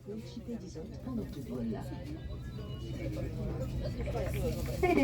Ladies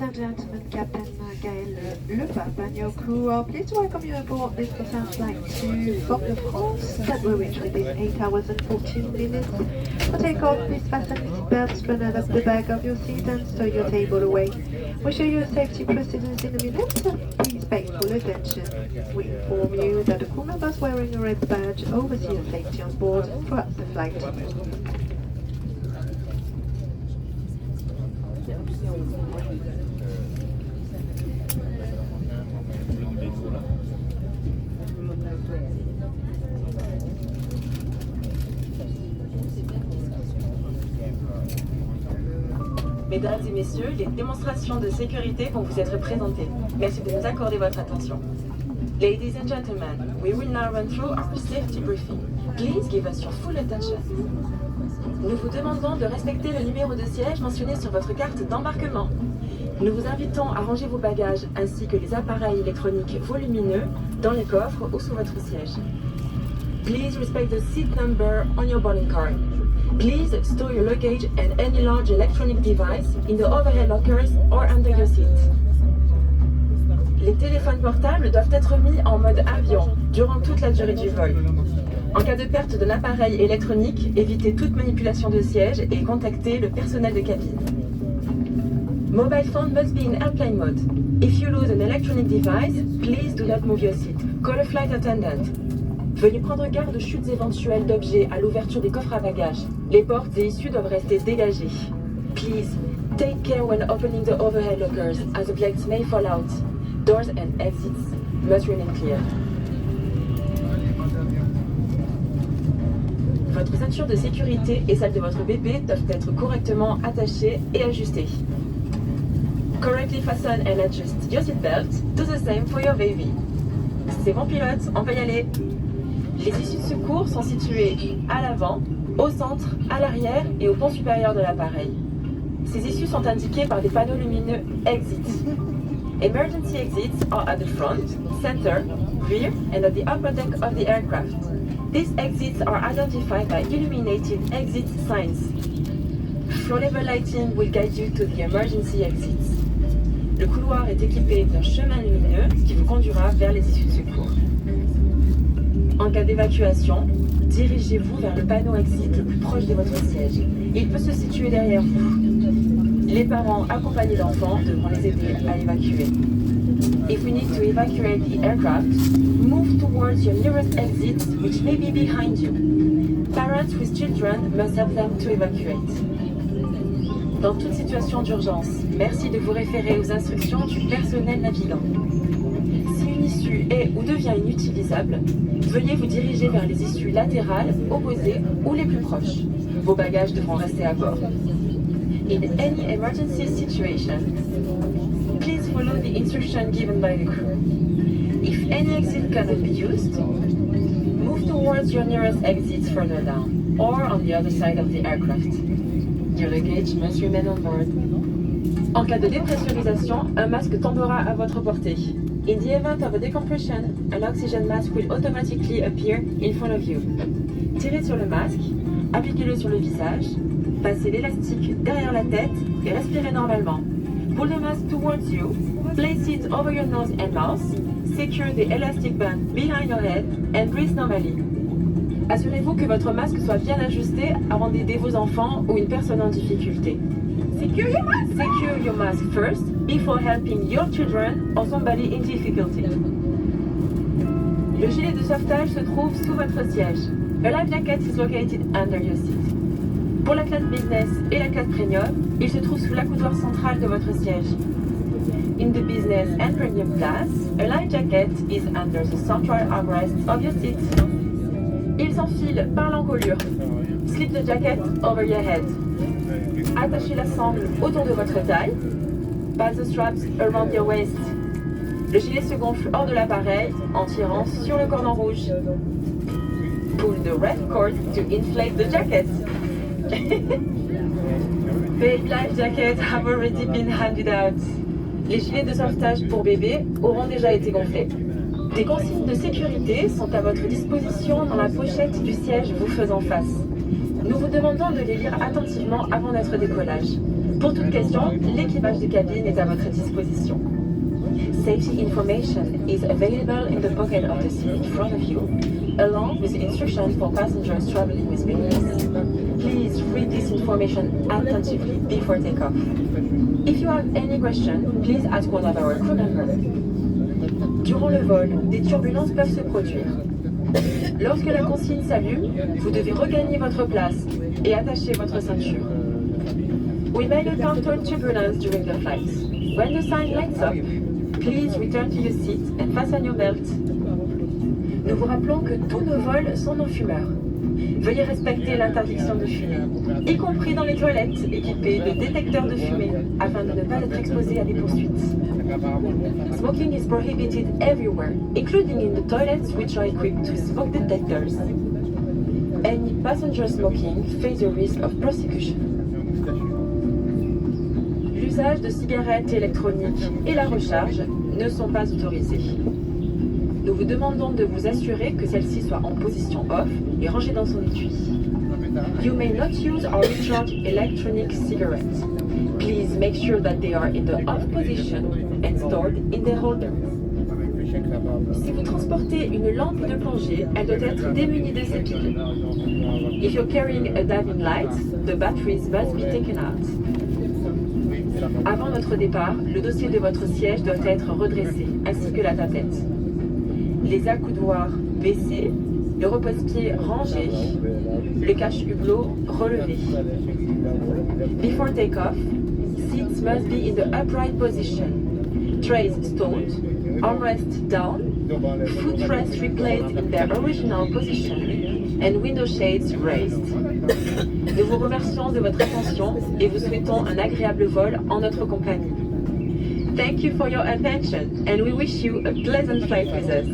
and gentlemen, Captain Gaël Lepape and your crew are pleased to welcome you aboard this Lufthansa flight to Port-de-France that will reach within 8 hours and 14 minutes. For takeoff, please fasten your seatbelts, straighten up the back of your seat and stow your table away. We'll show you safety procedures in a minute. Please pay full attention. We inform you that the crew members wearing a red badge oversee your safety on board throughout the flight. Mesdames et messieurs, les démonstrations de sécurité vont vous être présentées. Merci de nous accorder votre attention. Ladies and gentlemen, we will now run through our safety briefing. Please give us your full attention. Nous vous demandons de respecter le numéro de siège mentionné sur votre carte d'embarquement. Nous vous invitons à ranger vos bagages ainsi que les appareils électroniques volumineux dans les coffres ou sous votre siège. Please respect the seat number on your boarding card. Please store your luggage and any large electronic device in the overhead lockers or under your seat. Les téléphones portables doivent être mis en mode avion durant toute la durée du vol. En cas de perte d'un appareil électronique, évitez toute manipulation de siège et contactez le personnel de cabine. Mobile phone must be in airplane mode. If you lose an electronic device, please do not move your seat. Call a flight attendant. Veuillez prendre garde aux chutes éventuelles d'objets à l'ouverture des coffres à bagages. Les portes et issues doivent rester dégagées. Please, take care when opening the overhead lockers as objects may fall out. Doors and exits must remain clear. Votre ceinture de sécurité et celle de votre bébé doivent être correctement attachées et ajustées. Correctly fasten and adjust your seatbelt. Do the same for your baby. C'est bon pilote, on peut y aller. Les issues de secours sont situées à l'avant, au centre, à l'arrière et au pont supérieur de l'appareil. Ces issues sont indiquées par des panneaux lumineux Exit. Emergency exits are at the front, center, rear and at the upper deck of the aircraft. These exits are identified by illuminated exit signs. Floor level lighting will guide you to the emergency exits. Le couloir est équipé d'un chemin lumineux qui vous conduira vers les issues de secours. En cas d'évacuation, dirigez-vous vers le panneau exit le plus proche de votre siège. Il peut se situer derrière vous. Les parents accompagnés d'enfants devront les aider à évacuer. If we need to evacuate the aircraft, move towards your nearest exit, which may be behind you. Parents with children must help them to evacuate. Dans toute situation d'urgence, merci de vous référer aux instructions du personnel navigant. Si une issue est ou devient inutilisable, veuillez vous diriger vers les issues latérales, opposées ou les plus proches. Vos bagages devront rester à bord. In any emergency situation, please follow the instruction given by the crew. If any exit cannot be used, move towards your nearest exits further down or on the other side of the aircraft. Your luggage must remain on board. En cas de dépressurisation, un masque tombera à votre portée. In the event of a decompression, an oxygen mask will automatically appear in front of you. Tirez sur le masque, appliquez-le sur le visage, passez l'élastique derrière la tête et respirez normalement. Pull the mask towards you, place it over your nose and mouth, secure the elastic band behind your head and breathe normally. Assurez-vous que votre masque soit bien ajusté avant d'aider vos enfants ou une personne en difficulté. Secure your mask first before helping your children or somebody in difficulty. Le gilet de sauvetage se trouve sous votre siège. A life jacket is located under your seat. Pour la classe business et la classe premium, il se trouve sous l'accoudoir central de votre siège. In the business and premium class, a life jacket is under the central armrest of your seat. Il s'enfile par l'encolure. Slip the jacket over your head. Attachez la sangle autour de votre taille. Pass the straps around your waist. Le gilet se gonfle hors de l'appareil en tirant sur le cordon rouge. Pull the red cord to inflate the jacket. Baby life jackets have already been handed out. Les gilets de sauvetage pour bébé auront déjà été gonflés. Des consignes de sécurité sont à votre disposition dans la pochette du siège vous faisant face. Nous vous demandons de les lire attentivement avant notre décollage. Pour toute question, l'équipage de cabine est à votre disposition. Safety information is available in the pocket of the seat in front of you, along with instructions for passengers traveling with babies. Please read this information attentively before takeoff. If you have any question, please ask one of our crew members. Durant le vol, des turbulences peuvent se produire. Lorsque la consigne s'allume, vous devez regagner votre place et attacher votre ceinture. We may encounter turbulence during the flight. When the sign lights up, please return to your seat and fasten your belt. Nous vous rappelons que tous nos vols sont non-fumeurs. Veuillez respecter l'interdiction de fumer, y compris dans les toilettes équipées de détecteurs de fumée, afin de ne pas être exposé à des poursuites. Smoking is prohibited everywhere, including in the toilets which are equipped with smoke detectors. Any passenger smoking face a risk of prosecution. L'usage de cigarettes électroniques et la recharge ne sont pas autorisés. Nous vous demandons de vous assurer que celle-ci soit en position off et rangée dans son étui. You may not use or recharge electronic cigarettes. Please make sure that they are in the off position and stored in their holder. Si vous transportez une lampe de plongée, elle doit être démunie de ses piles. If you're carrying a diving light, the batteries must be taken out. Avant notre départ, le dossier de votre siège doit être redressé, ainsi que la tablette. Les accoudoirs baissés, le repose-pied rangé, le cache-hublot relevé. Before takeoff, seats must be in the upright position, trays stowed, armrests down, footrests replaced in their original position, and window shades raised. Nous vous remercions de votre attention et vous souhaitons un agréable vol en notre compagnie. Thank you for your attention and we wish you a pleasant flight with us.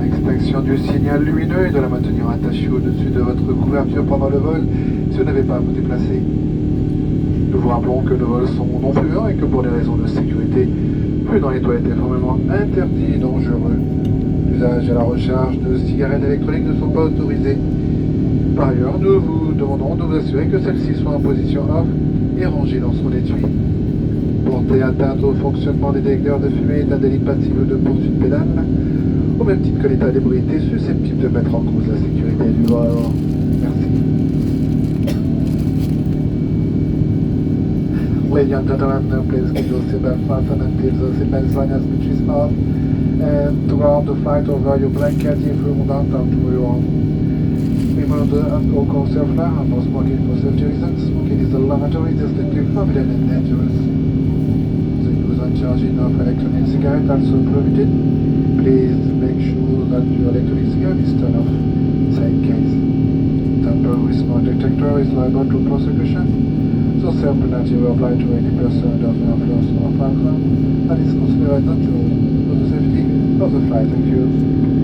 Extinction du signal lumineux et de la maintenir attachée au-dessus de votre couverture pendant le vol si vous n'avez pas à vous déplacer. Nous vous rappelons que nos vols sont non fumeurs et que pour des raisons de sécurité, plus dans les toilettes est formellement interdit et dangereux. L'usage et la recharge de cigarettes électroniques ne sont pas autorisés. Par ailleurs, nous vous demandons de vous assurer que celle-ci soit en position off et rangée dans son étui. Porter atteinte au fonctionnement des détecteurs de fumée est un délit passible de poursuite pénale, au même titre que l'état d'ébriété susceptible de mettre en cause la sécurité du vol. Merci. Ladies and gentlemen, please keep your seatbelt fastened until the seatbelt sign has been switched off, and throughout the flight over your blanket if you want down to your arm. Remember the alcohol server and no smoking for safety reasons. Smoking is a laboratory, distinctly forbidden and dangerous. The use and charging of electronic cigarette also prohibited. Please make sure that your electronic cigarette is turned off inside case. Tamper with smoke detector is liable to prosecution. So self-penalty will apply to any person under the influence of alcohol that is considered dangerous for the safety of the flight. Thank you.